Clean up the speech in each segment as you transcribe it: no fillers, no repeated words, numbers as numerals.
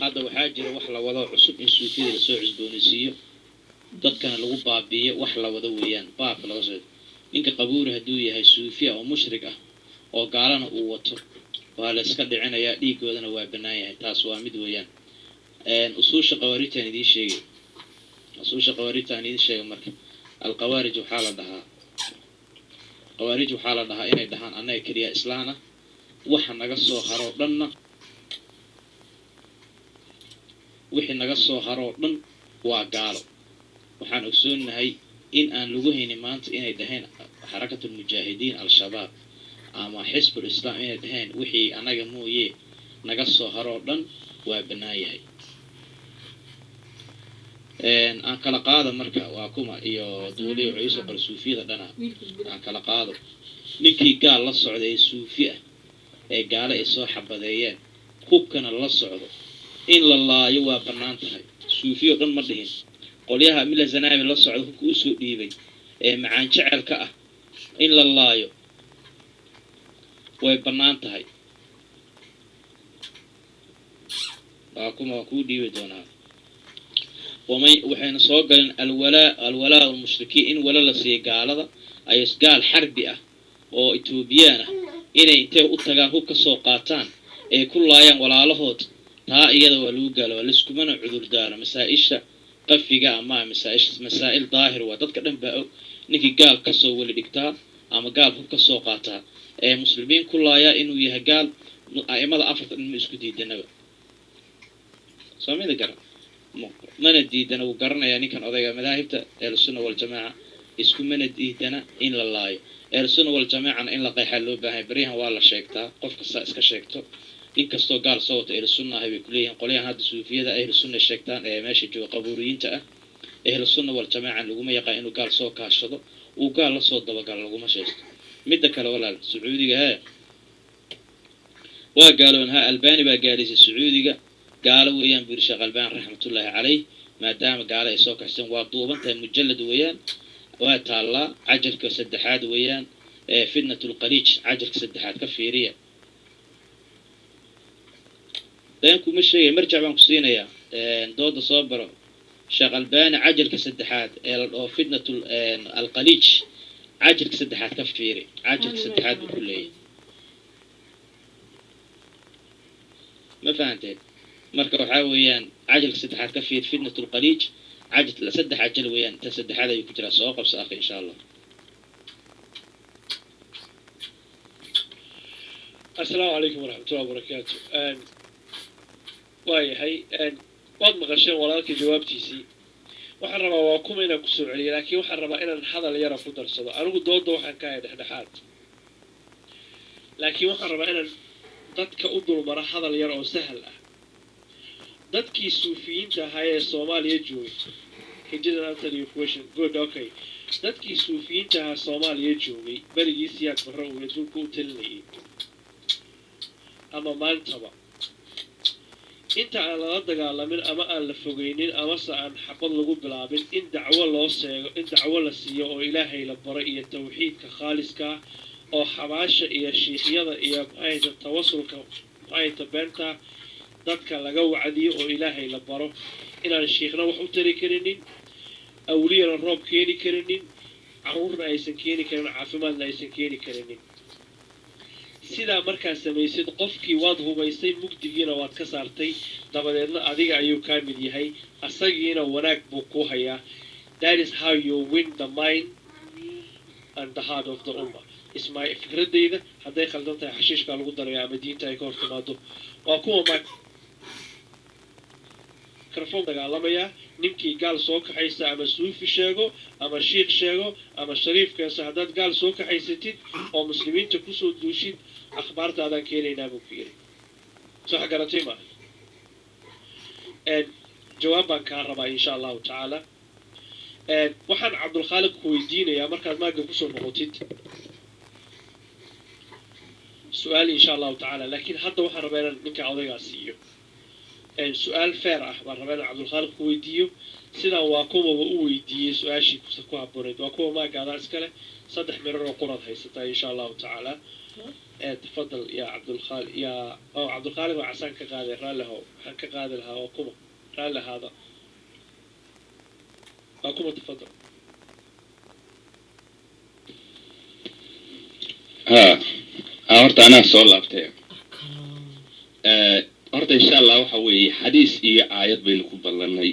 هذا وحاجة وحلا وضع عصب إن سوفيا لسوء عزبونيسيو dadkana lagu baabiyo wax la wada weeyaan baabka laga soo ninka qabuur haduu yahay suufiya oo mushrik ah oo gaalana uu wato waa la iska dhicinayaa dhiigoodana waa banaan yahay taas waa mid weeyaan usuusha qawaaritaan idin sheegay marka alqawaarij waxa la dhahaa inay dhahaan annaga kaliya islaana waxa naga soo haro dhanna wixii naga soo haro dhan waa gaalo waxaan ogsoonahay in aan lagu haynin maanta inay dhahayn xarakatul mujaahidiin al-shabaab ama xisbul islaam inay dhahayn wixii anaga mooyee naga soo haroo dhan waa banaan yahay aan kala qaado marka waa kuma iyo duuliyo ciiso qal suufiyada dhana aan kala qaado ninkii gaal la socday ee suufi ah ee gaalo ay soo xabadeeyeen hubkana la socdo in la laayo waa banaan tahay suufiyo dhan ma dhihin qolyaha mila zanaabi la socdo hubka u soo dhiibay ee macaan jecelka ah in la laayo way banaan tahay waa kuma ku dhiibay doonaa waxayna soo galeen alwalaa al-mushrikiin in wala la siiyay gaalada ay gaal xarbi ah oo Itoobiyaan ah inay intee u tagaan hub ka soo qaataan ee ku laayaan walaalahood taa iyada waa lagu gaalo la isku mana cudur daara masaa'isha qafiga ama masaa'il daahir waa dadka dhan baa ninkii gaal ka soo wali dhigtaa ama gaal hub ka soo qaataa ee muslimiin ku laaya inuu yahay gaal aimada afarta dhan isku diidanaba sameeyay garan mana diidana uu garanaya ninkan odayga madaahibta ee sunna wal jamaa isku mana diidana in la laayo ee sunna wal jamaa in la qeexay loo baahay bariyahan waa la sheegtaa qofka iska sheegto in kastoo gaal soo wata ee sunna ay ku leeyihiin qolyahan hadda suufiyada ay sunna sheegtaan ee meesha jooga qabuuriyiinta ah ee sunna wal jamaa lagu ma yaqaan inuu gaal soo kaashado uu gaal la soo dabagal lagu ma sheegto midda kale walaal sacuudiga waa gaaloon albani baa gaalisay sacuudiga gaalo weeyaan biirsha qalbaan raxmatullaahi calayh maadaama gaalo ay soo kaashteen waa duubantahay mujallad weeyaan waa taala ajarka saddexaad weeyaan fitnatul qaliij ajarka saddexaad ka fiiriya دينكم مش شيء مرجع بانكو سينيا دود صبروا شغل بان عجل كسدحات أو فتنة القليج عجل كسدحات كفيري عجل كسدحات بكلية ما فهمتين مركب حاويان عجل كسدحات كفير فتنة القليج عجل سدح عجل ويان تسدح هذا يكتر سواق بساقي إن شاء الله. السلام عليكم ورحمة الله وبركاته. واي هاي واد مغشين ولكن جوابتيسي waxaan rabaa waa kuma inaan ku soo celiyo laakiin waxaan rabaa inaan hadal yar ku darsado anigu dooda waxaan ka yahay dhexdhexaad laakiin waxaan rabaa inaan dadka u dulmaro hadal yar oo sahal ah dadkii suufiyiinta ahaa ee Soomaaliya joogay he didn't answer your question good okay dadkii suufiyiinta ahaa Soomaaliya joogay barigii siyaad barro uu dhulka u talinayay ama maantaba inta aan la dagaalamin ama aan la fogeynin ama saan xabad lagu bilaabin in dacwo loo seego in dacwo la siiyo oo Ilaahay la baro iyo tawxiidka khaaliska oo xabaasha iyo shiiqyada iyo ayda tawassulka ayda beenta dadka laga wacdiyo oo Ilaahay la baro inaan shiiqna wax u tari karinin awliyana roob keeni karinin caruurna aysan keeni karin caafimaadna aysan keeni karinin sida markaa sameeysid qofkii waad hubaysay mugdigiina waad ka saartay dabadeedna adiga ayuu ka mid yahay asagiina wanaag buu ku hayaa that is how you win the mind and the heart of the ummah ismaay fikradeyda haday khaldan tahay xashiishka lagu darayo ama diinta ay ka hortimaado waa kuwa mikrofon dagaalamaya ninkii gaal soo kaxaysa ama suufi sheego ama sheekh sheego ama shariifkaas haddaad gaal soo kaxaysatid oo muslimiinta ku soo duushid akhbaarta adan keenaynaa buu fiiray soo xagaratay ma jawaaban ka rabaa insha Allah ta'ala waxaan Abdul Khaliq ku weydiinayaa markaad maaga ku soo noqotid su'aal insha Allah ta'ala laakiin hadda waxaan rabaa inaan ninka odayga siiyo su'aal fair ah waan rabaa inaan Abdul Khaliq ku weydiiyo sida waa kuwa uu weydiiyay su'aashii ku habooneed waa kuwa maaga adan iskale saddex mirar oo qurad haysata insha Allah ta'ala تفضل يا عبد الخالق يا عبد الخالق وعسان كقاضي راله كقاضي لها وكما راله هذا وكما تفضل. horta anaa soo laabtay horta insha allah waxa weeye xadiis iyo aayad baynu ku ballanay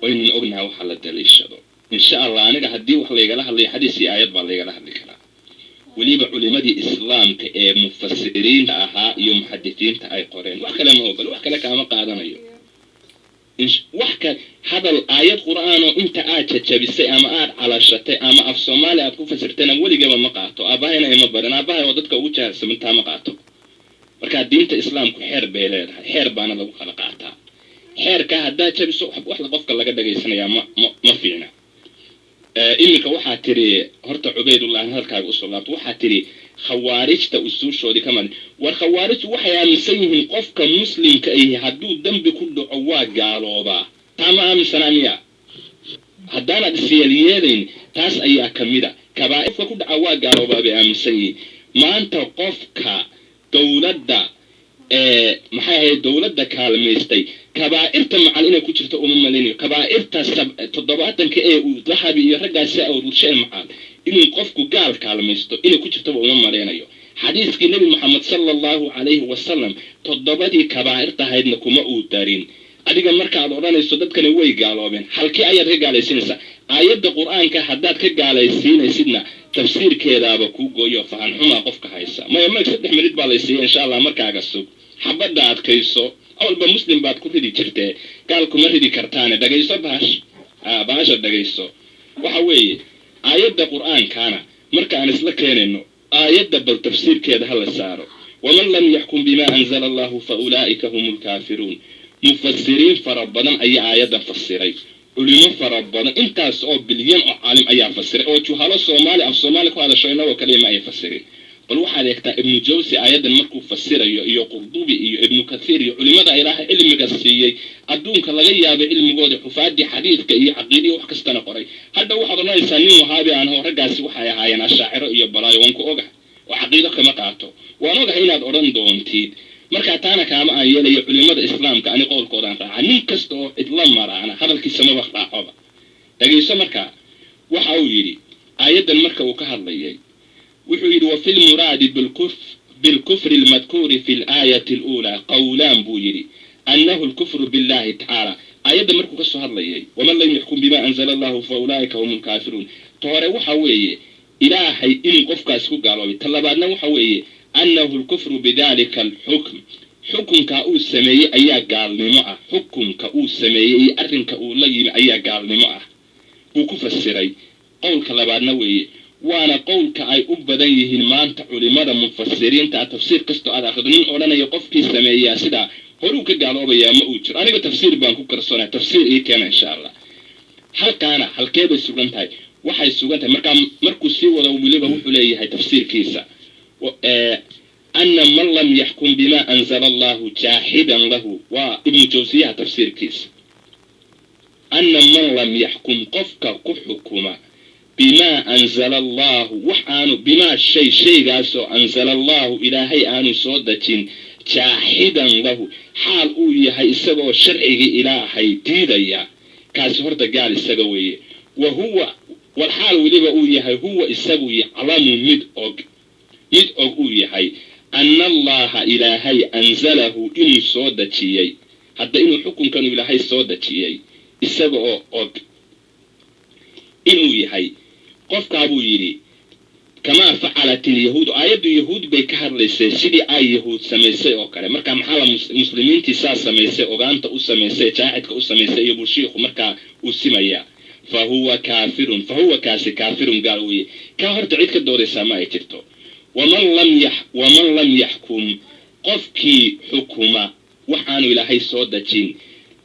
waynu ognahay waxa la daliishado insha allah aniga haddii wax laygala hadlayo xadiis iyo aayad baa laygala hadli karaa weliba culimadii islaamka ee mufasiriinta ahaa iyo muxadisiinta ay qoreen wax kale ma ogolo wax kale kaama qaadanayo wax ka hadal aayad qur'aan oo inta aad jajabisay ama aad calashatay ama af Soomaali aad ku fasirtana weligeeba ma qaato aabahayna ima baran aabahay oo dadka ugu jaahilsan inta ma qaato marka diinta islaamku xeer bay leedahay xeer baana lagu kala qaataa xeerka haddaa jabiso wax la qofka laga dhageysanaya ma fiicna iminka waxaa tiri horta Ubaydullah halkaaga u soo laabto waxaa tiri khawaarijta usuushoodii kama war khawaarijtu waxay aaminsan yihiin qofka muslimka ah hadduu dambi ku dhaco waa gaalooba tama aaminsanamiya haddana isyeelyeelin taas ayaa kamida kabaa'irka ku dhaca waa gaalooba bay aaminsan yihiin maanta qofka dawladda maxay ahayd dawladda kaalmaystay kabaa'irta macal inay ku jirto uma malinayo kabaa'irta 70 ee uu dhahabi iyo raggaasi oo rurshay macal inuu qofku gaal kaalmaysto inay ku jirto uma malinayo xadiiskii nabi Muhammad sallallahu alayhi wasallam 7 kabaa'irta haydna kuma uu darin adiga marka aad oranayso dadkani way gaaloobeen halkii ayaad ka gaalaysiinaysaa aayadda quraanka haddaad ka gaalaysiinaysidna tafsiirkeedaaba ku gooyo fahan xuma qofka haysa ma 3 minute baa la siiyay insha Allah markaaga sug xabada adkayso awalba muslim baad ku ridi jirtee gaal kuma ridi kartaan dhagayso baasha dhagayso waxa weeye aayadda quraankaana marka aan isla keenayno aayadda bal tafsiirkeeda hala saaro waman lam yahkum bima anzala Allah fa ulaa'ika humul kaafiruun mufassiriin farabadan ayaa aayadda fasiray ulimo farabadan intaas oo bilyan oo caalim ayaa fasiray oo juhalo Soomaali ku hadashayna oo kaliya ma ay fasirin bal waxaad eegtaa ibn Jawzi aayadan markuu fasirayo iyo Qurdubi iyo ibn Kathir iyo culimada ilaahay cilmiga siiyay adduunka laga yaabo cilmigooda xufaadi xadiidka iyo caqiidada wax kastana qoray hadda waxaad oranaysaa nin wahaabi aan raggaasi waxay ahaayeen ashaaciro iyo balaayo waan ku ogahay oo caqiido kama qaato waan ogahay inaad oran doontid marka taana kaama aan yeelayo culimada islaamka ani qowlkoodan raaca nin kasta oo idla maraana hadalkiisa ma waqtaacoba dhageyso marka waxa uu yiri aayadan marka uu ka hadlayay wuxuu yiri wa fil murad bil kufr al madhkur fi al ayati al ula qawlan buu yiri annahu al kufr billahi ta'ala aayada markuu ka soo hadlayay waman lam yahkum bima anzala Allah fa ulaika humul kafirun toore waxa weeye ilaahay in qofkaas ku gaaloobay talabaadna waxa weeye annahu al kufr bidalika al hukm xukunka uu sameeyay ayaa gaalnimo ah xukunka uu sameeyay arrinka uu la yimi ayaa gaalnimo ah buu ku fasiray qowlka labaadna weeye waana qowlka ay u badan yihiin maanta culimada mufassiriinta tafsiir kasto aad akhriin oranayo qofkii sameeyaa sida horuu ka gaaloobaya ma uu jiro aniga tafsiir baan ku karsanahay tafsiir ii keena insha Allah halkaana halkeebay sugan tahay waxay sugan tahay markuu sii wado waliba wuxuu leeyahay tafsiirkiisa anna man lam yahkum bima anzala Allah jaahidan lahu wa ibn Jawziyah tafsiirkiisa anna man lam yahkum qofka ku xukuma bima anzala Allah waxaanu bima shaygaasoo anzala Allah ilaahay aanu soo dajin jaahidan lahu xaal uu yahay isagoo sharciga ilaahay diidaya kaasi horta gaal isaga weeye wa huwa wal xaal waliba uu yahay huwa isagu yaclamu mid og uu yahay anna Allah ilaahay anzalahu inuu soo dajiyay hadda inuu xukunkan ilaahay soo dajiyay isagoo og inuu yahay qofka buu yiri kama facalat al-yahud ayadu yahud bay ka hadlaysay sidii ay yahud sameysay oo kale marka maxaa muslimiintii sameysay ogaanta u sameysay jaahidka u sameysay iyo bulshiiqu marka uu simaya fa huwa kaafirun gaalwi ka horta cid ka dooraysa ma ay jirto waman lam yahkum qofkii xukuma waxaanu ilaahay soo dajin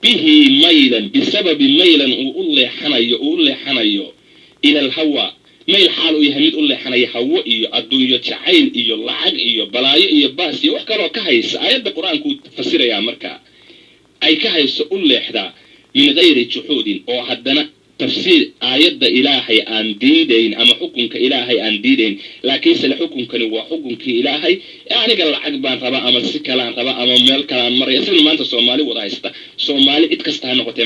bihi maylan bisababi maylan uu leexanayo ila al-hawa mayl xaal uu yahay mid u leexanayo hawo iyo adduunyo jacayl iyo lacag iyo balaayo iyo baas iyo wax kale oo ka haysa aayadda quraanku fasiraya marka ay ka hayso u leexda min ghayri juhudin oo haddana tafsiir aayadda ilaahay aan diidayn ama xukunka ilaahay aan diidayn laakiinse xukunkani waa xukunkii ilaahay aniga lacag baan rabaa ama si kale aan rabaa ama meel kale aan maraya isla maanta Soomaali wada haysta Soomaali cid kasta ha noqotay